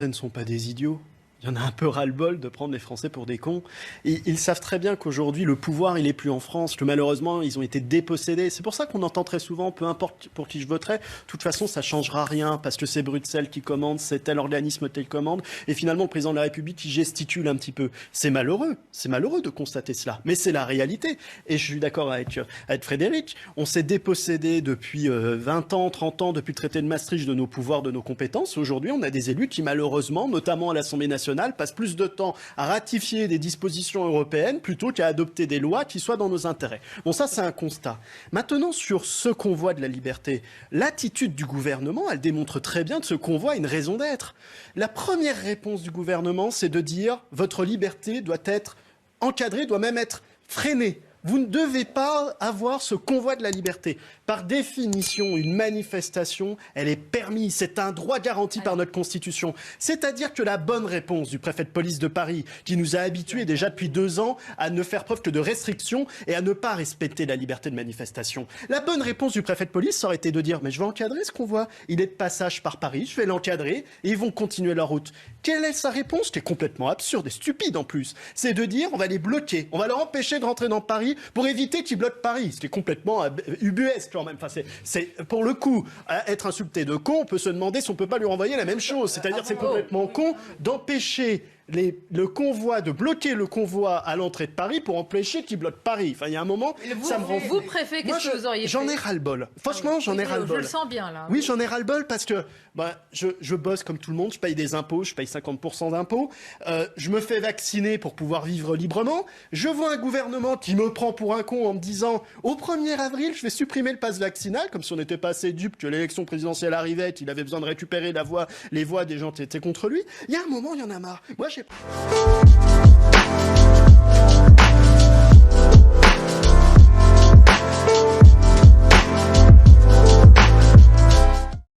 ne sont pas des idiots. Il y en a un peu ras-le-bol de prendre les Français pour des cons. Et ils savent très bien qu'aujourd'hui, le pouvoir, il n'est plus en France, que malheureusement, ils ont été dépossédés. C'est pour ça qu'on entend très souvent, peu importe pour qui je voterai, de toute façon, ça ne changera rien, parce que c'est Bruxelles qui commande, c'est tel organisme tel commande. Et finalement, le président de la République, il gesticule un petit peu. C'est malheureux de constater cela. Mais c'est la réalité. Et je suis d'accord avec Frédéric. On s'est dépossédé depuis 20 ans, 30 ans, depuis le traité de Maastricht, de nos pouvoirs, de nos compétences. Aujourd'hui, on a des élus qui, malheureusement, notamment à l'Assemblée nationale, passe plus de temps à ratifier des dispositions européennes plutôt qu'à adopter des lois qui soient dans nos intérêts. Bon, ça, c'est un constat. Maintenant, sur ce convoi de la liberté, l'attitude du gouvernement, elle démontre très bien que ce convoi a une raison d'être. La première réponse du gouvernement, c'est de dire « votre liberté doit être encadrée, doit même être freinée ». Vous ne devez pas avoir ce convoi de la liberté. Par définition, une manifestation, elle est permise. C'est un droit garanti par notre Constitution. C'est-à-dire que la bonne réponse du préfet de police de Paris, qui nous a habitués déjà depuis 2 ans à ne faire preuve que de restrictions et à ne pas respecter la liberté de manifestation. La bonne réponse du préfet de police, ça aurait été de dire « mais je vais encadrer ce convoi. Il est de passage par Paris, je vais l'encadrer et ils vont continuer leur route ». Quelle est sa réponse, qui est complètement absurde et stupide en plus? C'est de dire « on va les bloquer, on va leur empêcher de rentrer dans Paris pour éviter qu'ils bloquent Paris ». Ce qui est complètement ubuesque quand même. Enfin, c'est pour le coup, être insulté de con, on peut se demander si on peut pas lui renvoyer la même chose. C'est-à-dire que c'est complètement con d'empêcher le convoi, de bloquer le convoi à l'entrée de Paris pour empêcher qu'ils bloquent Paris. Enfin, il y a un moment, ça me rend... Vous, préfet, qu'est-ce que vous auriez fait? J'en ai ras-le-bol. Franchement, j'en ai ras-le-bol. Je le sens bien, là. Oui, j'en ai ras-le-bol parce que je bosse comme tout le monde, je paye des impôts, je paye 50% d'impôts, je me fais vacciner pour pouvoir vivre librement. Je vois un gouvernement qui me prend pour un con en me disant « au 1er avril, je vais supprimer le pass vaccinal », comme si on n'était pas assez dupe que l'élection présidentielle arrivait, qu'il avait besoin de récupérer les voix des gens qui étaient contre lui. Il y a un moment, il y en a marre. Moi, j'ai...